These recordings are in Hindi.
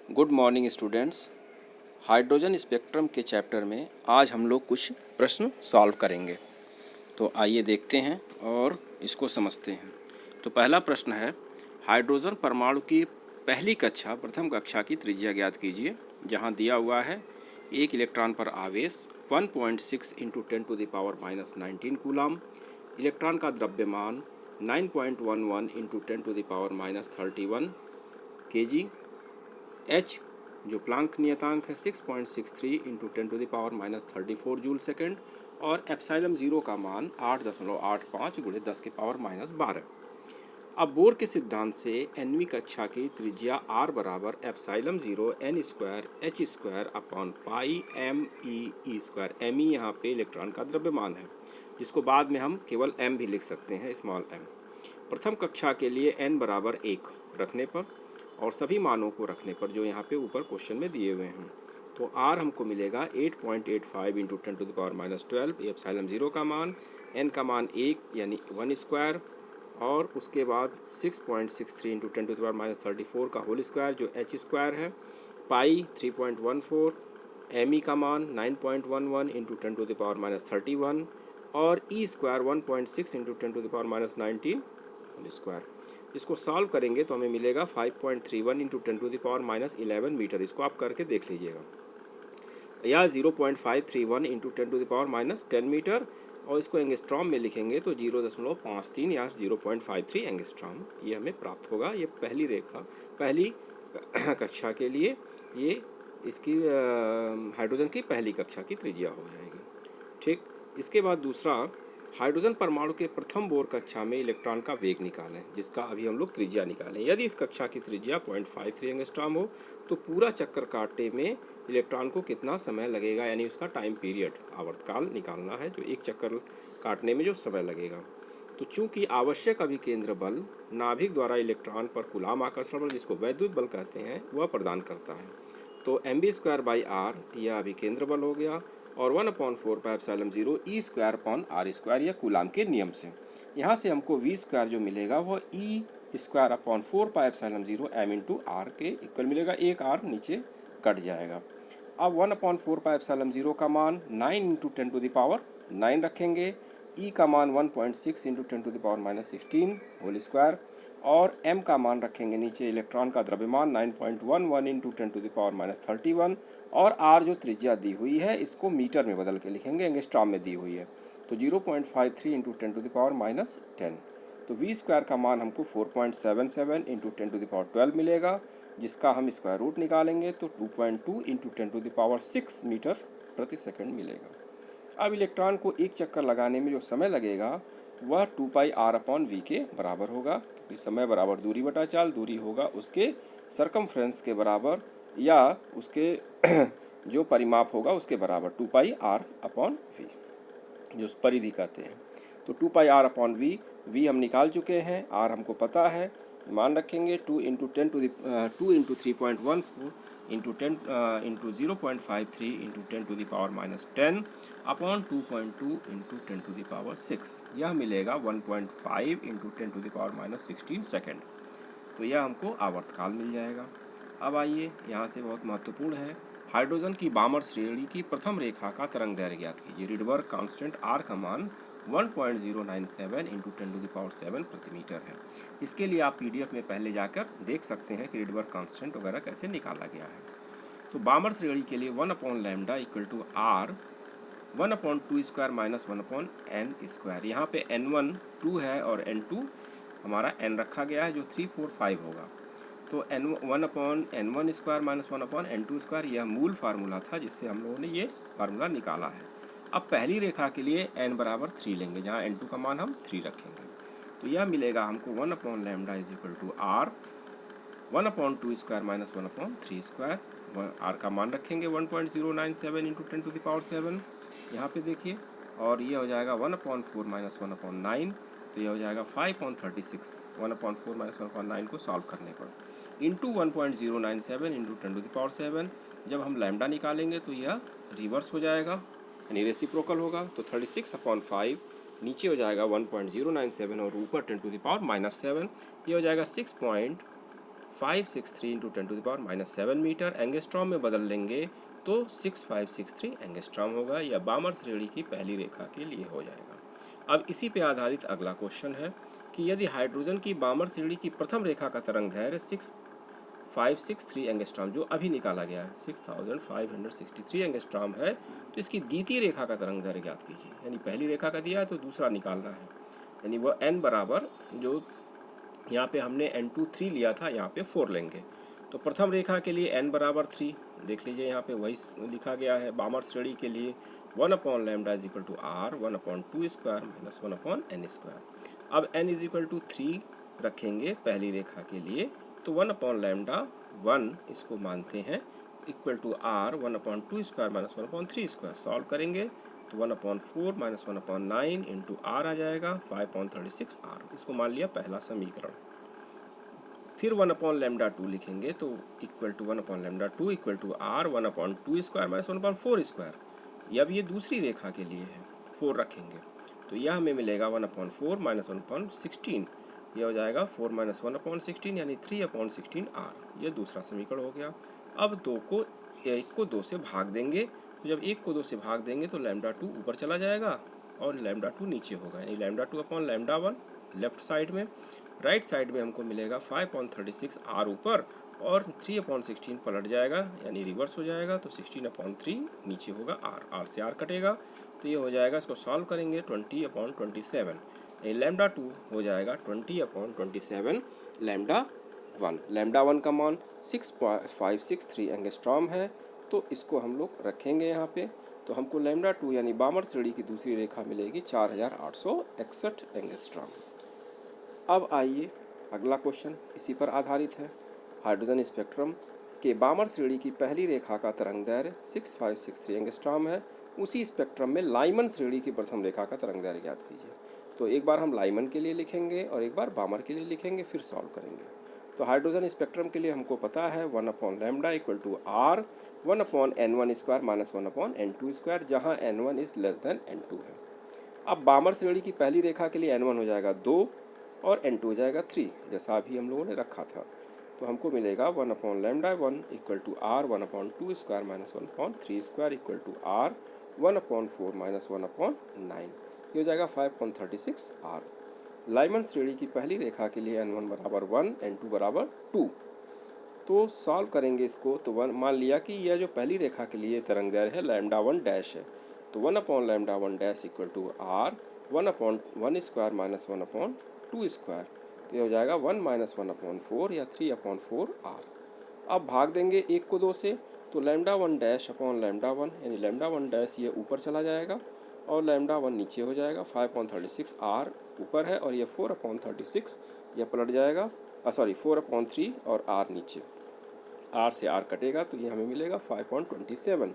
Good morning students. Hydrogen spectrum के चैप्टर में आज हम लोग कुछ प्रश्न सॉल्व करेंगे। तो आइए देखते हैं और इसको समझते हैं। तो पहला प्रश्न है, हाइड्रोजन परमाणु की पहली कक्षा प्रथम कक्षा की त्रिज्या ज्ञात कीजिए। जहां दिया हुआ है एक इलेक्ट्रॉन पर आवेश 1.6 इंटू 10⁻⁻19 कूलाम, इलेक्ट्रॉन का द्रव्यमान 9.11 इंटू 10⁻31 kg, एच जो प्लांक नियतांक है 6.63 इंटू 10⁻34 जूल सेकेंड, और एप्सिलॉन जीरो का मान 8.85 गुणे 10⁻12। अब बोर के सिद्धांत से nवीं कक्षा की त्रिज्या r बराबर epsilon zero n square h square upon pi m e square. M E यहाँ पे इलेक्ट्रॉन का द्रव्यमान है, जिसको बाद में हम केवल m भी लिख सकते हैं, स्मॉल m। प्रथम कक्षा के लिए n बराबर 1 रखने पर और सभी मानों को रखने पर जो यहाँ पे ऊपर क्वेश्चन में दिए हुए हैं, तो r हमको मिलेगा 8.85 इंटू 10⁻12 एप्सिलॉन जीरो का मान, n का मान 1 यानी 1 स्क्वायर, और उसके बाद 6.63 इंटू 10⁻34 का होल स्क्वायर जो h स्क्वायर है, पाई 3.14, एम ई का मान 9.11 इंटू 10⁻31 और E square 1.6 into 10⁻19 whole square. इसको सॉल्व करेंगे तो हमें मिलेगा 5.31 इंटू 10⁻11 मीटर। इसको आप करके देख लीजिएगा, या 0.531 इंटू 10⁻10 मीटर, और इसको एंगस्ट्रॉम में लिखेंगे तो 0.53 या 0.53 एंगस्ट्रॉम ये हमें प्राप्त होगा। ये पहली रेखा पहली कक्षा के लिए ये इसकी हाइड्रोजन की पहली कक्षा की त्रिज्या हो जाएगी। ठीक, इसके बाद दूसरा, हाइड्रोजन परमाणु के प्रथम बोर कक्षा में इलेक्ट्रॉन का वेग निकालें, जिसका अभी हम लोग त्रिज्या निकालें। यदि इस कक्षा की त्रिज्या 0.53 एंगस्ट्रॉम हो तो पूरा चक्कर काटने में इलेक्ट्रॉन को कितना समय लगेगा, यानी उसका टाइम पीरियड आवर्तकाल निकालना है, जो एक चक्कर काटने में जो समय लगेगा। तो चूंकि आवश्यक अभिकेंद्र बल नाभिक द्वारा इलेक्ट्रॉन पर कूलाम आकर्षण बल, जिसको वैद्युत बल कहते हैं, वह प्रदान करता है। तो mv²/r यह अभिकेंद्र बल हो गया, और 1/4 pi epsilon zero E square upon R square, यह कूलाम के नियम से। यहाँ से हमको v स्क्वायर जो मिलेगा वह E square upon 4 pi epsilon zero m into R के इक्वल मिलेगा। एक r नीचे कट जाएगा। अब 1/4 पाई एप्सिलॉन जीरो का मान 9 इंटू 10⁻9 रखेंगे, ई का मान 1.6 इंटू 10⁻16 होल स्क्वायर, और m का मान रखेंगे नीचे इलेक्ट्रॉन का द्रव्यमान 9.11 इंटू 10⁻31, और r जो त्रिज्या दी हुई है इसको मीटर में बदल के लिखेंगे, एंगस्ट्रॉम में दी हुई है, तो 0.53 इंटू 10⁻10। तो v स्क्वायर का मान हमको 4.77 इंटू 10⁻12 मिलेगा, जिसका हम स्क्वायर रूट निकालेंगे तो 2.2 इंटू 10⁻6 मीटर प्रति सेकंड मिलेगा। अब इलेक्ट्रॉन को एक चक्कर लगाने में जो समय लगेगा वह 2 पाई r अपॉन वी के बराबर होगा, क्योंकि समय बराबर दूरी बटा चाल, दूरी होगा उसके सरकमफ्रेंस के बराबर या उसके जो परिमाप होगा उसके बराबर, 2 पाई r अपॉन वी जो परिधि कहते हैं। तो 2 पाई r अपॉन वी, वी हम निकाल चुके हैं, r हमको पता है, मान रखेंगे 2 into 3.14 into 10 into 0.53 into 10⁻10 upon 2.2 into 10⁻6, यह मिलेगा 1.5 इंटू 10⁻16 सेकेंड। तो यह हमको आवर्तकाल मिल जाएगा। अब आइए यहाँ से बहुत महत्वपूर्ण है, हाइड्रोजन की बामर श्रेणी की प्रथम रेखा का तरंग दैर्घ्य ज्ञात कीजिए। रिडबर्ग कांस्टेंट r का मान 1.097 इंटू 10�7 प्रति मीटर है। इसके लिए आप पीडीएफ में पहले जाकर देख सकते हैं कि रिडबर्ग कांस्टेंट वगैरह कैसे निकाला गया है। तो बामर श्रेणी के लिए 1/λ equal to r 1/2 square minus 1/n square. यहाँ पे n1 2 है और n2 हमारा n रखा गया है, जो 3 4 5 होगा। तो n1/n1 square minus 1/n2 square, यह मूल फार्मूला था जिससे हम लोगों ने ये फार्मूला निकाला है। अब पहली रेखा के लिए n बराबर 3 लेंगे, जहाँ n2 का मान हम 3 रखेंगे, तो यह मिलेगा हमको 1/λ is equal to r 1/2 square minus 1/3 square. r का मान रखेंगे 1.097 इंटू 10⁻7, यहाँ पे देखिए, और ये हो जाएगा 1/4 माइनस 1/9, तो यह हो जाएगा 5.36। 1/4 माइनस 1/9 को सॉल्व करने पर इंटू 1.097 इंटू 10⁻7, जब हम लैम्डा निकालेंगे तो यह रिवर्स हो जाएगा, यानी रेसिप्रोकल होगा, तो 36/5 नीचे हो जाएगा 1.097 और ऊपर 10⁻7, ये हो जाएगा 563 इंटू 10⁻⁻7 मीटर। एंगस्ट्रॉम में बदल लेंगे तो 6563 एंगस्ट्रॉम होगा। यह बामर श्रेणी की पहली रेखा के लिए हो जाएगा। अब इसी पे आधारित अगला क्वेश्चन है कि यदि हाइड्रोजन की बामर श्रेणी की प्रथम रेखा का तरंग दैर्घ्य 6563 एंगस्ट्रॉम जो अभी निकाला गया है 6563 एंगस्ट्रॉम है, तो इसकी द्वितीय रेखा का तरंग दैर्घ्य ज्ञात कीजिए। यानी पहली रेखा का दिया है तो दूसरा निकालना है। यानी वह n बराबर जो यहाँ पे हमने N2 3 लिया था, यहाँ पे 4 लेंगे। तो प्रथम रेखा के लिए n बराबर 3 देख लीजिए, यहाँ पे वही लिखा गया है। बामर श्रेणी के लिए 1/λ is equal to r 1/2 square minus 1/n²। अब n इज इक्वल टू 3 रखेंगे पहली रेखा के लिए, तो 1/λ1 इसको मानते हैं equal to r 1/2 square minus 1/3²। Solve करेंगे तो 1/4 माइनस 1/9 इंटू आर आ जाएगा 5.36 r। इसको मान लिया पहला समीकरण। फिर 1/λ2 लिखेंगे तो equal to 1/λ2 equal to r 1/2 square minus 1/4²। अब ये दूसरी रेखा के लिए है, 4 रखेंगे तो यह हमें मिलेगा 1/4 माइनस 1/16। यह हो जाएगा 4 माइनस 1/16 यानी 3/16 r। यह दूसरा समीकरण हो गया। अब 1 को 2 से भाग देंगे, तो जब 1 को 2 से भाग देंगे तो λ2 ऊपर चला जाएगा और λ2 नीचे होगा। यानी λ2/λ1 लेफ्ट साइड में, राइट साइड में हमको मिलेगा 5.36 r ऊपर और 3/16 पलट जाएगा यानी रिवर्स हो जाएगा, तो 16/3 नीचे होगा r से r कटेगा तो ये हो जाएगा। इसको सॉल्व करेंगे 20/27 λ2 हो जाएगा 20/27 λ1। λ1 का मान 6563 एंगस्ट्रॉम है, तो इसको हम लोग रखेंगे यहाँ पे। तो हमको λ2 यानी बामर श्रेणी की दूसरी रेखा मिलेगी 4861 एंगस्ट्रॉम। अब आइए अगला क्वेश्चन इसी पर आधारित है। हाइड्रोजन स्पेक्ट्रम के बामर श्रेणी की पहली रेखा का तरंग दैर्घ्य 6563 एंगस्ट्रॉम है। उसी स्पेक्ट्रम में लाइमन श्रेणी की प्रथम रेखा का तरंग दैर्घ्य ज्ञात कीजिए। तो एक बार हम लाइमन के लिए लिखेंगे और एक बार बामर के लिए लिखेंगे, फिर सॉल्व करेंगे। तो हाइड्रोजन स्पेक्ट्रम के लिए हमको पता है 1/λ equal to r 1/n1² minus 1/n2², जहाँ n1 is less than n2 है। अब बामर श्रेणी की पहली रेखा के लिए n1 हो जाएगा 2 और n2 हो जाएगा 3, जैसा अभी हम लोगों ने रखा था। तो हमको मिलेगा 1/λ1 equal to r 1/2² minus 1/3² equal to r 1/4 minus 1/9। ये हो जाएगा 5.36 r। लाइमन श्रेणी की पहली रेखा के लिए n1 बराबर 1 n2 बराबर 2। तो सॉल्व करेंगे इसको, तो मान लिया कि यह जो पहली रेखा के लिए तरंग दैर्घ्य है λ1 डैश है, तो 1/λ1 dash equal to r 1/1² minus 1/2²। तो ये हो जाएगा 1 माइनस 1/4 या 3/4 r। अब भाग देंगे 1 को 2 से, तो λ1 डैश अपॉन λ1 यानी λ1 डैश ये ऊपर चला जाएगा और λ1 नीचे हो जाएगा। 5.36 r ऊपर है और ये 4/36 यह पलट जाएगा, 4/3 और r नीचे, r से r कटेगा तो ये हमें मिलेगा 5.27।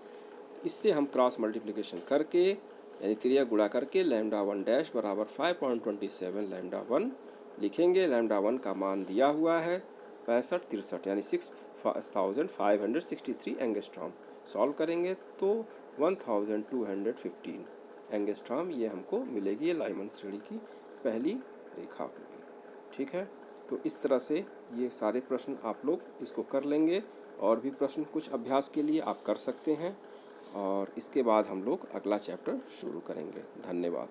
इससे हम क्रॉस मल्टीप्लिकेशन करके यानी त्रिया गुणा करके λ1 डैश बराबर 5.27 λ1 लिखेंगे। λ1 का मान दिया हुआ है 6563 यानी 6563 एंगस्ट्रॉम। सॉल्व करेंगे तो 1215 एंगस्ट्रॉम ये हमको मिलेगी। ये लाइमन श्रेणी की पहली रेखा होगी। ठीक है, तो इस तरह से ये सारे प्रश्न आप लोग इसको कर लेंगे और भी प्रश्न कुछ अभ्यास के लिए आप कर सकते हैं और इसके बाद हम लोग अगला चैप्टर शुरू करेंगे। धन्यवाद।